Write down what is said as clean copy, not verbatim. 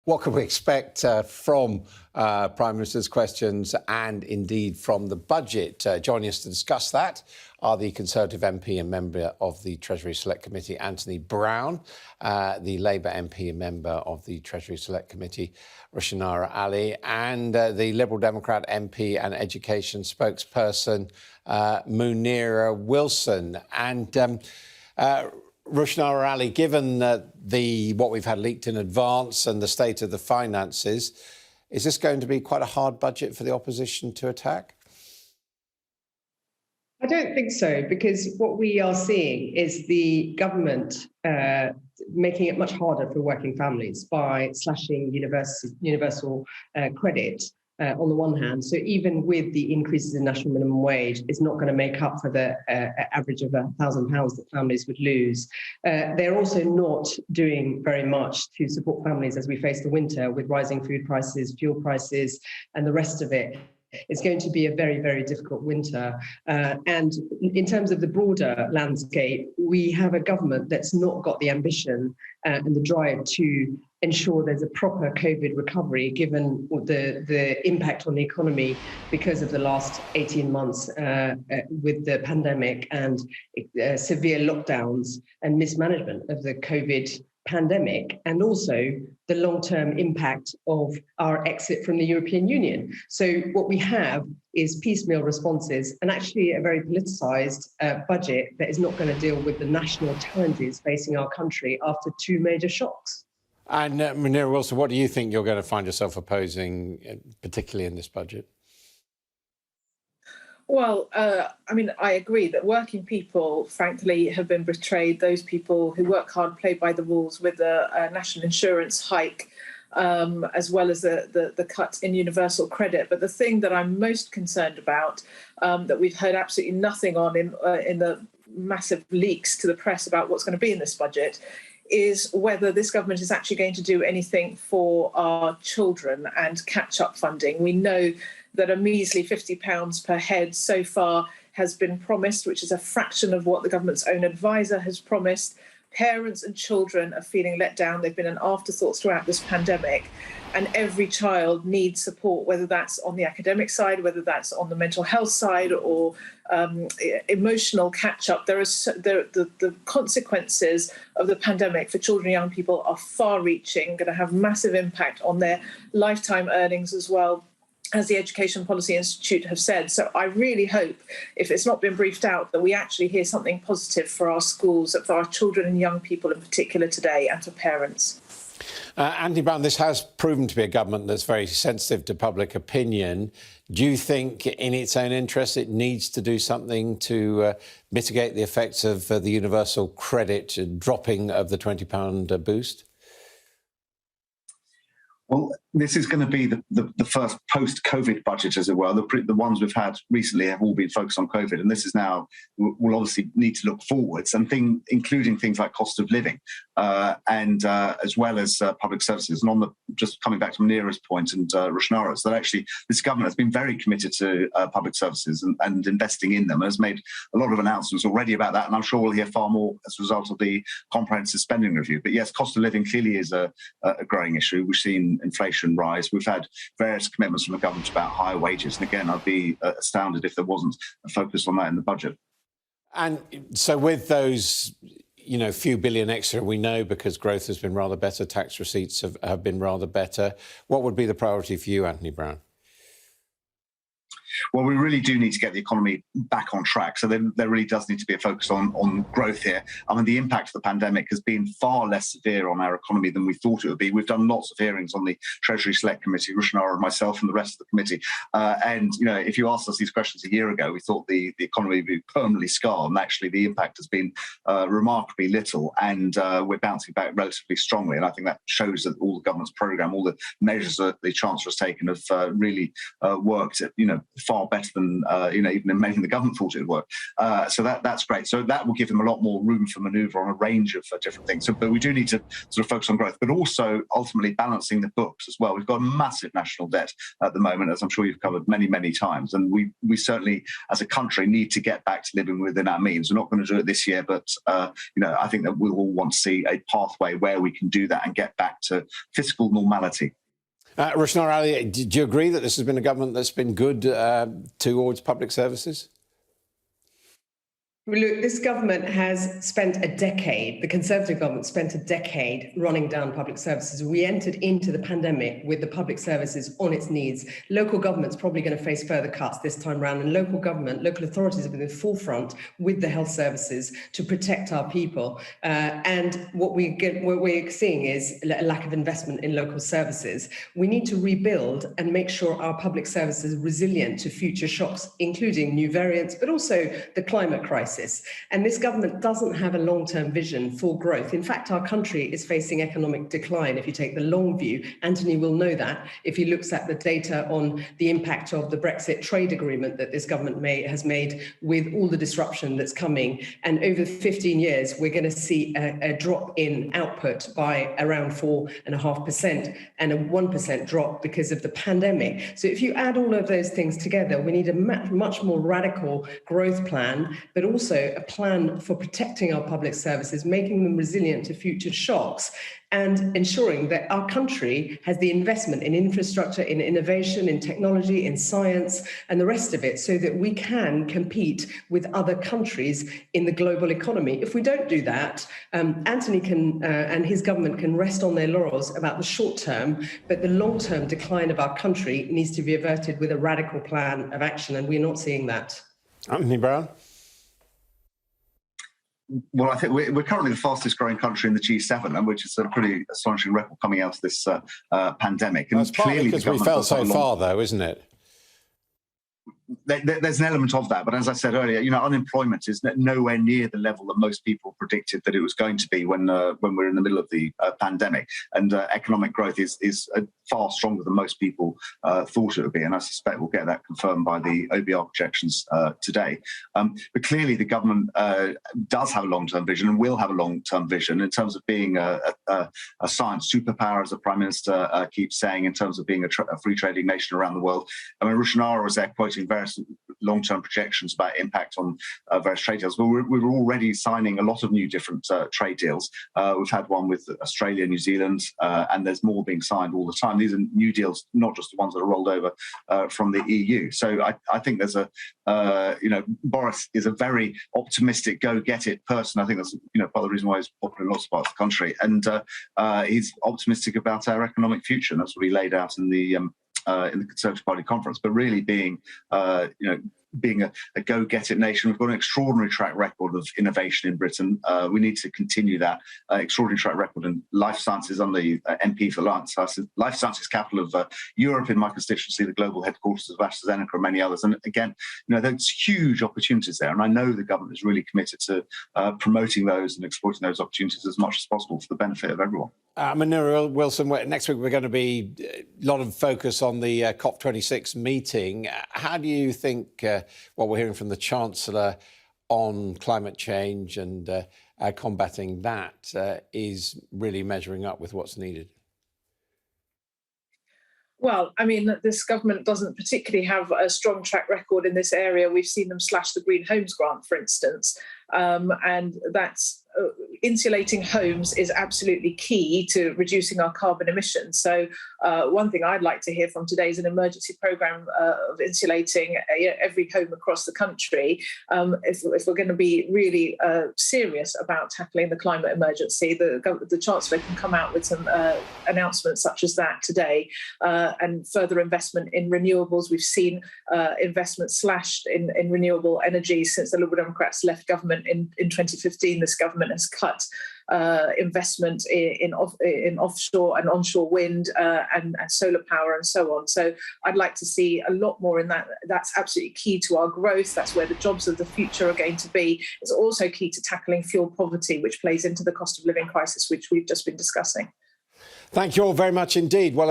What can we expect from Prime Minister's questions and indeed from the budget? Joining us to discuss that are the Conservative MP and member of the Treasury Select Committee, Anthony Brown, the Labour MP and member of the Treasury Select Committee, Rushanara Ali, and the Liberal Democrat MP and Education spokesperson, Munira Wilson. And Rushanara Ali, given what we've had leaked in advance and the state of the finances, is this going to be quite a hard budget for the opposition to attack? I don't think so, because what we are seeing is the government making it much harder for working families by slashing universal credit on the one hand. So even with the increases in national minimum wage, it's not going to make up for the average of £1,000 that families would lose. They're also not doing very much to support families as we face the winter with rising food prices, fuel prices, and the rest of it. It's going to be a very, very difficult winter. And in terms of the broader landscape, we have a government that's not got the ambition and the drive to ensure there's a proper COVID recovery, given the impact on the economy because of the last 18 months with the pandemic and severe lockdowns and mismanagement of the COVID pandemic, and also the long-term impact of our exit from the European Union. So what we have is piecemeal responses and actually a very politicised budget that is not going to deal with the national challenges facing our country after two major shocks. And Munira Wilson, what do you think you're going to find yourself opposing, particularly in this budget? Well, I agree that working people, frankly, have been betrayed. Those people who work hard, play by the rules with the national insurance hike, as well as the cut in universal credit. But the thing that I'm most concerned about, that we've heard absolutely nothing on in the massive leaks to the press about what's going to be in this budget, is whether this government is actually going to do anything for our children and catch-up funding. We know that a measly £50 per head so far has been promised, which is a fraction of what the government's own advisor has promised. Parents and children are feeling let down. They've been an afterthought throughout this pandemic, and every child needs support, whether that's on the academic side, whether that's on the mental health side, or emotional catch-up. The consequences of the pandemic for children and young people are far-reaching, going to have massive impact on their lifetime earnings as well, as the Education Policy Institute have said. So I really hope, if it's not been briefed out, that we actually hear something positive for our schools, for our children and young people in particular today, and for parents. Anthony Brown, this has proven to be a government that's very sensitive to public opinion. Do you think, in its own interest, it needs to do something to mitigate the effects of the universal credit dropping of the £20 boost? Well, this is going to be the first post-COVID budget, as it were. The ones we've had recently have all been focused on COVID, and this is now, we'll obviously need to look forwards, and including things like cost of living, and as well as public services. And just coming back to Munira's point and Rushanara's, that actually this government has been very committed to public services and investing in them, and has made a lot of announcements already about that, and I'm sure we'll hear far more as a result of the comprehensive spending review. But yes, cost of living clearly is a growing issue. We've seen inflation rise. We've had various commitments from the government about higher wages. And again, I'd be astounded if there wasn't a focus on that in the budget. And so with those, few billion extra, we know because growth has been rather better, tax receipts have been rather better. What would be the priority for you, Anthony Brown? Well, we really do need to get the economy back on track. So there really does need to be a focus on growth here. I mean, the impact of the pandemic has been far less severe on our economy than we thought it would be. We've done lots of hearings on the Treasury Select Committee, Rushanara and myself and the rest of the committee. And, if you asked us these questions a year ago, we thought the economy would be permanently scarred. And actually, the impact has been remarkably little. And we're bouncing back relatively strongly. And I think that shows that all the government's programme, all the measures that the Chancellor has taken have really worked, far better than even many in the government thought it would work. So that's great. So that will give them a lot more room for manoeuvre on a range of different things. So, but we do need to sort of focus on growth, but also ultimately balancing the books as well. We've got a massive national debt at the moment, as I'm sure you've covered many times, and we certainly, as a country, need to get back to living within our means. We're not going to do it this year, but I think that we'll all want to see a pathway where we can do that and get back to fiscal normality. Rushanara Ali, do you agree that this has been a government that's been good towards public services? Look, this government has spent a decade, the Conservative government spent a decade running down public services. We entered into the pandemic with the public services on its knees. Local government's probably going to face further cuts this time around, and local authorities have been in the forefront with the health services to protect our people. And what we're seeing is a lack of investment in local services. We need to rebuild and make sure our public services are resilient to future shocks, including new variants, but also the climate crisis. And this government doesn't have a long-term vision for growth. In fact, our country is facing economic decline. If you take the long view, Anthony will know that if he looks at the data on the impact of the Brexit trade agreement that this government has made with all the disruption that's coming. And over 15 years, we're going to see a drop in output by around 4.5% and a 1% drop because of the pandemic. So if you add all of those things together, we need a much more radical growth plan, but also a plan for protecting our public services, making them resilient to future shocks, and ensuring that our country has the investment in infrastructure, in innovation, in technology, in science, and the rest of it, so that we can compete with other countries in the global economy. If we don't do that, Anthony and his government can rest on their laurels about the short term, but the long-term decline of our country needs to be averted with a radical plan of action, and we're not seeing that. Anthony Brown? Well, I think we're currently the fastest growing country in the G7, which is a pretty astonishing record coming out of this pandemic. And that's partly because we fell so far, though, isn't it? There's an element of that, but as I said earlier, unemployment is nowhere near the level that most people predicted that it was going to be when we're in the middle of the pandemic, and economic growth is far stronger than most people thought it would be, and I suspect we'll get that confirmed by the OBR projections today. But clearly, the government does have a long-term vision and will have a long-term vision in terms of being a science superpower, as the Prime Minister keeps saying, in terms of being a free trading nation around the world. I mean, Rushanara was there quoting various long-term projections about impact on various trade deals. But we're already signing a lot of new different trade deals. We've had one with Australia, New Zealand, and there's more being signed all the time. These are new deals, not just the ones that are rolled over from the EU. So I think there's Boris is a very optimistic, go-get-it person. I think that's part of the reason why he's popular in lots of parts of the country, and he's optimistic about our economic future, and that's what he laid out in the Conservative Party conference. But really being a go-get-it nation, we've got an extraordinary track record of innovation in Britain. We need to continue that extraordinary track record in life sciences. I'm the MP for Life Sciences capital of Europe in my constituency, the global headquarters of AstraZeneca and many others. And again, there's huge opportunities there. And I know the government is really committed to promoting those and exploiting those opportunities as much as possible for the benefit of everyone. Munira Wilson, next week we're going to be a lot of focus on the COP26 meeting. How do you think what we're hearing from the Chancellor on climate change and combating that is really measuring up with what's needed? Well, I mean, this government doesn't particularly have a strong track record in this area. We've seen them slash the Green Homes Grant, for instance, and that's insulating homes is absolutely key to reducing our carbon emissions. So one thing I'd like to hear from today is an emergency programme of insulating every home across the country. If we're going to be really serious about tackling the climate emergency, the Chancellor can come out with some announcements such as that today, and further investment in renewables. We've seen investment slashed in renewable energy since the Liberal Democrats left government in 2015. This government has cut investment in offshore and onshore wind and solar power and so on. So I'd like to see a lot more in that. That's absolutely key to our growth. That's where the jobs of the future are going to be. It's also key to tackling fuel poverty, which plays into the cost of living crisis, which we've just been discussing. Thank you all very much indeed. Well,